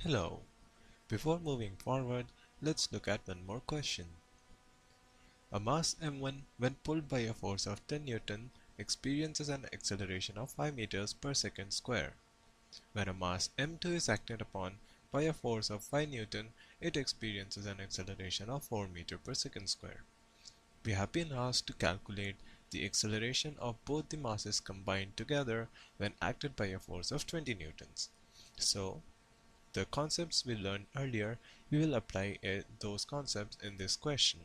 Hello. Before moving forward, let's look at one more question. A mass m1 when pulled by a force of 10 Newton experiences an acceleration of 5 meters per second square. When a mass m2 is acted upon by a force of 5 Newton, it experiences an acceleration of 4 meter per second square. We have been asked to calculate the acceleration of both the masses combined together when acted by a force of 20 newtons. So, the concepts we learned earlier, we will apply those concepts in this question.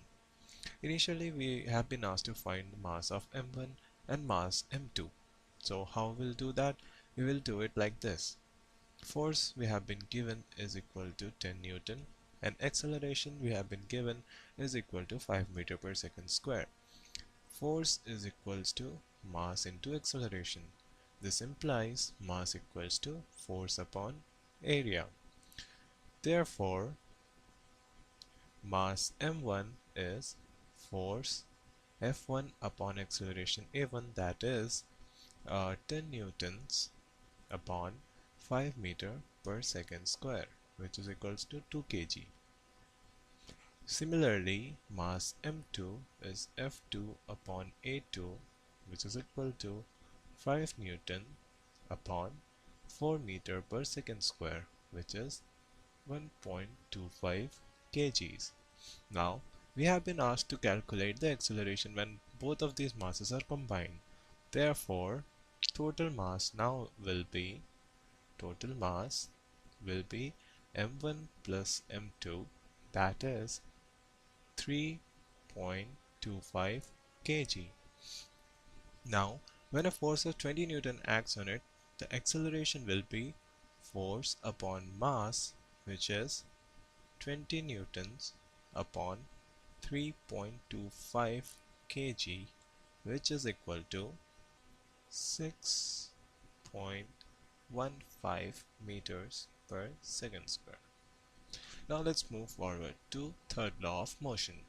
Initially, we have been asked to find mass of m1 and mass m2. So how we'll do that? We will do it like this. Force we have been given is equal to 10 Newton and acceleration we have been given is equal to 5 meter per second square. Force is equals to mass into acceleration. This implies mass equals to force upon area. Therefore, mass m1 is force F1 upon acceleration A1, that is 10 newtons upon 5 meter per second square, which is equals to 2 kg. Similarly, mass m2 is F2 upon A2, which is equal to 5 newton upon 4 meter per second square, which is 1.25 kgs. Now, we have been asked to calculate the acceleration when both of these masses are combined. Therefore, total mass now will be m1 plus m2, that is 3.25 kg. Now, when a force of 20 Newton acts on it, the acceleration will be force upon mass, which is 20 newtons upon 3.25 kg, which is equal to 6.15 meters per second square. Now let's move forward to third law of motion.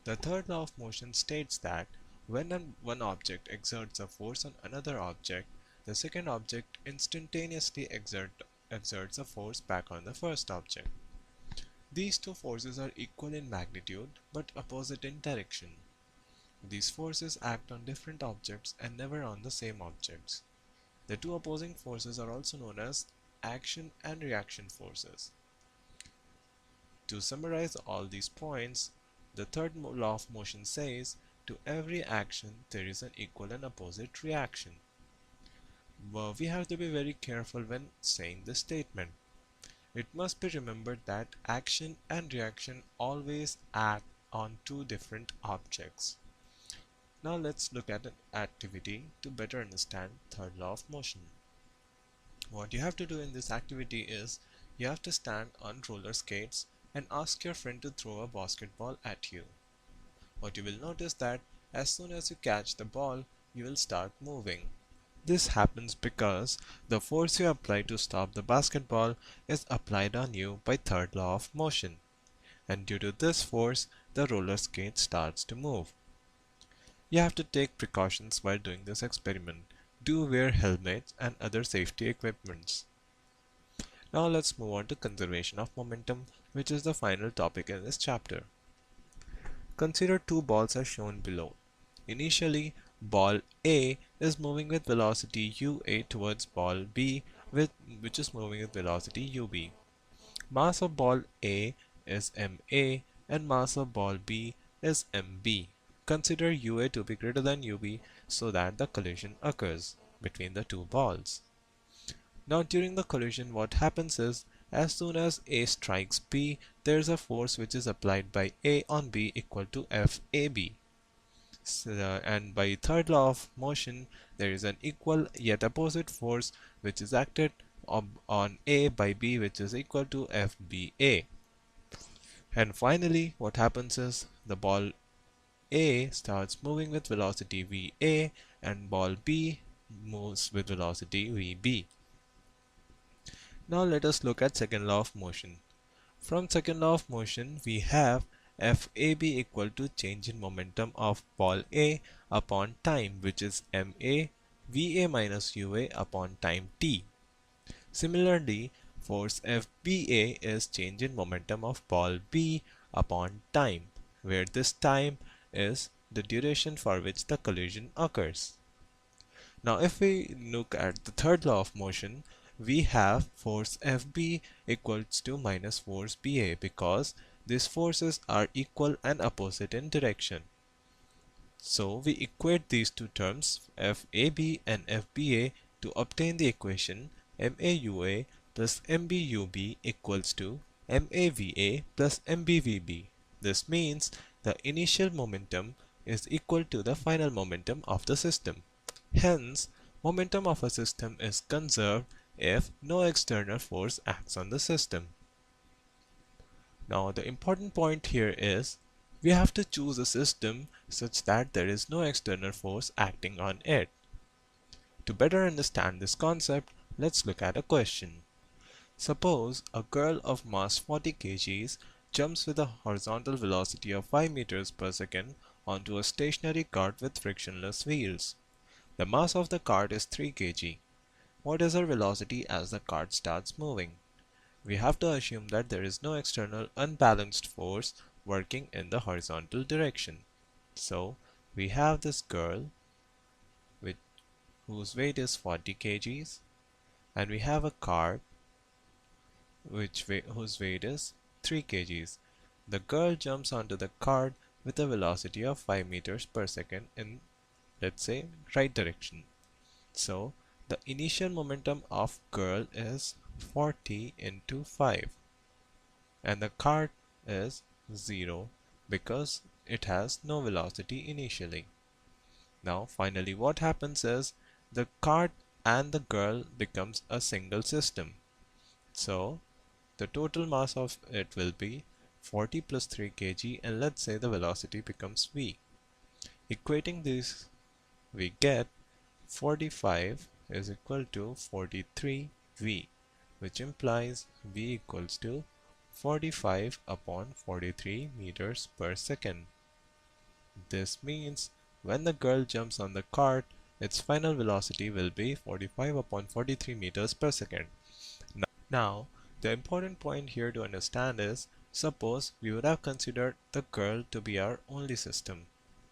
The third law of motion states that when one object exerts a force on another object, the second object instantaneously exerts a force back on the first object. These two forces are equal in magnitude but opposite in direction. These forces act on different objects and never on the same objects. The two opposing forces are also known as action and reaction forces. To summarize all these points, the third law of motion says, to every action there is an equal and opposite reaction. But we have to be very careful when saying this statement. It must be remembered that action and reaction always act on two different objects. Now let's look at an activity to better understand third law of motion. What you have to do in this activity is, you have to stand on roller skates and ask your friend to throw a basketball at you. What you will notice that as soon as you catch the ball, you will start moving. This happens because the force you apply to stop the basketball is applied on you by third law of motion, and due to this force, the roller skate starts to move. You have to take precautions while doing this experiment. Do wear helmets and other safety equipments. Now let's move on to conservation of momentum, which is the final topic in this chapter. Consider two balls as shown below. Initially, ball A is moving with velocity UA towards ball B, which is moving with velocity UB. Mass of ball A is MA and mass of ball B is MB. Consider UA to be greater than UB so that the collision occurs between the two balls. Now during the collision, what happens is, as soon as A strikes B, there is a force which is applied by A on B equal to FAB. And by third law of motion, there is an equal yet opposite force which is acted on A by B, which is equal to FBA. And finally, what happens is, the ball A starts moving with velocity VA and ball B moves with velocity VB. Now let us look at second law of motion. From second law of motion, we have FAB equal to change in momentum of ball A upon time, which is MA VA minus UA upon time t. Similarly, Force FBA is change in momentum of ball B upon time, where this time is the duration for which the collision occurs. Now if we look at the third law of motion, we have force Fb equals to minus force Ba because these forces are equal and opposite in direction. So we equate these two terms FAB and FBA to obtain the equation MAUA plus MBUB equals to MAVA plus MBVB. This means the initial momentum is equal to the final momentum of the system. Hence, momentum of a system is conserved if no external force acts on the system. Now the important point here is we have to choose a system such that there is no external force acting on it. To better understand this concept, let's look at a question. Suppose a girl of mass 40 kgs jumps with a horizontal velocity of 5 meters per second onto a stationary cart with frictionless wheels. The mass of the cart is 3 kg. What is her velocity as the cart starts moving? We have to assume that there is no external unbalanced force working in the horizontal direction. So we have this girl with whose weight is 40 kgs and we have a cart whose weight is 3 kgs. The girl jumps onto the cart with a velocity of 5 meters per second in, let's say, right direction. So the initial momentum of girl is 40 into 5 and the cart is 0 because it has no velocity initially. Now finally what happens is the cart and the girl becomes a single system. So the total mass of it will be 40 plus 3 kg and let's say the velocity becomes v. Equating this, we get 45 is equal to 43v, which implies v equals to 45 upon 43 meters per second. This means when the girl jumps on the cart, its final velocity will be 45 upon 43 meters per second. Now, the important point here to understand is, suppose we would have considered the girl to be our only system.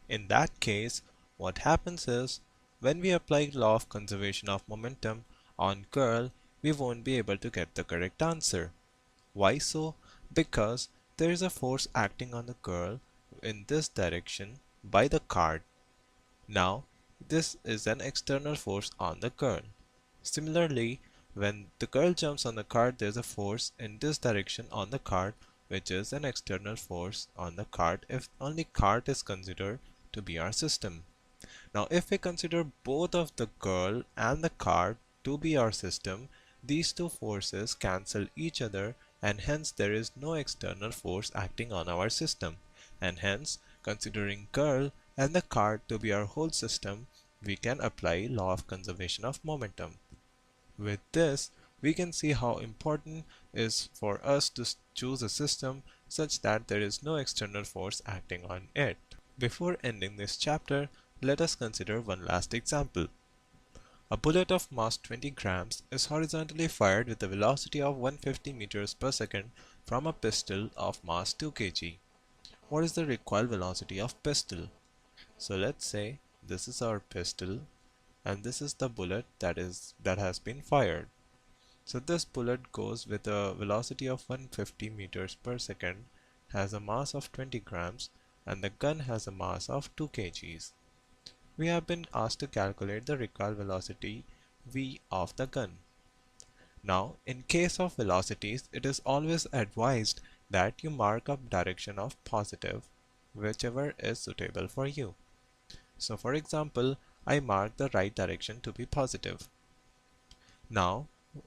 In that case, what happens is, when we apply law of conservation of momentum on girl, we won't be able to get the correct answer. Why so? Because there is a force acting on the girl in this direction by the cart. Now, this is an external force on the girl. Similarly, when the girl jumps on the cart, there is a force in this direction on the cart, which is an external force on the cart if only cart is considered to be our system. Now, if we consider both of the girl and the cart to be our system, these two forces cancel each other and hence there is no external force acting on our system. And hence, considering girl and the cart to be our whole system, we can apply law of conservation of momentum. With this, we can see how important it is for us to choose a system such that there is no external force acting on it. Before ending this chapter, let us consider one last example. A bullet of mass 20 grams is horizontally fired with a velocity of 150 meters per second from a pistol of mass 2 kg. What is the recoil velocity of pistol? So let's say this is our pistol and this is the bullet that has been fired. So this bullet goes with a velocity of 150 meters per second, has a mass of 20 grams and the gun has a mass of 2 kgs. We have been asked to calculate the recoil velocity v of the gun. Now, in case of velocities, it is always advised that you mark up direction of positive, whichever is suitable for you. So for example, I mark the right direction to be positive. Now,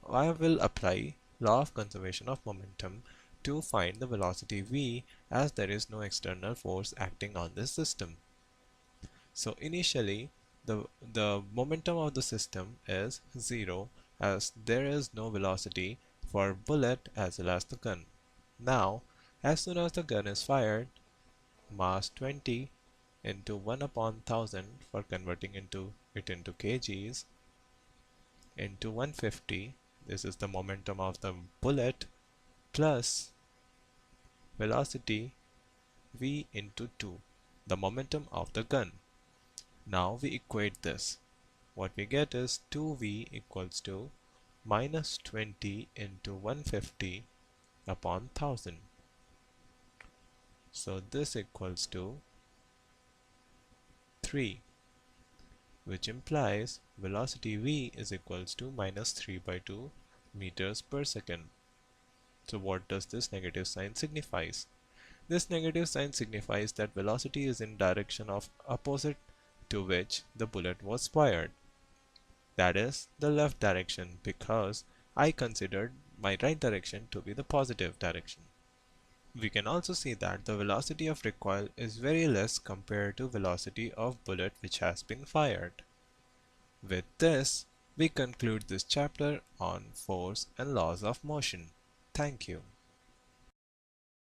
I will apply law of conservation of momentum to find the velocity v as there is no external force acting on this system. So initially, the momentum of the system is 0 as there is no velocity for bullet as well as the gun. Now, as soon as the gun is fired, mass 20 into 1 upon 1000 for converting it into kgs into 150, This is the momentum of the bullet plus velocity v into 2, the momentum of the gun. Now we equate this. What we get is 2v equals to minus 20 into 150 upon 1000. So this equals to 3, which implies velocity v is equals to minus 3 by 2 meters per second. So what does this negative sign signifies? This negative sign signifies that velocity is in direction of opposite to which the bullet was fired. That is the left direction, because I considered my right direction to be the positive direction. We can also see that the velocity of recoil is very less compared to velocity of bullet which has been fired. With this, we conclude this chapter on force and laws of motion. Thank you.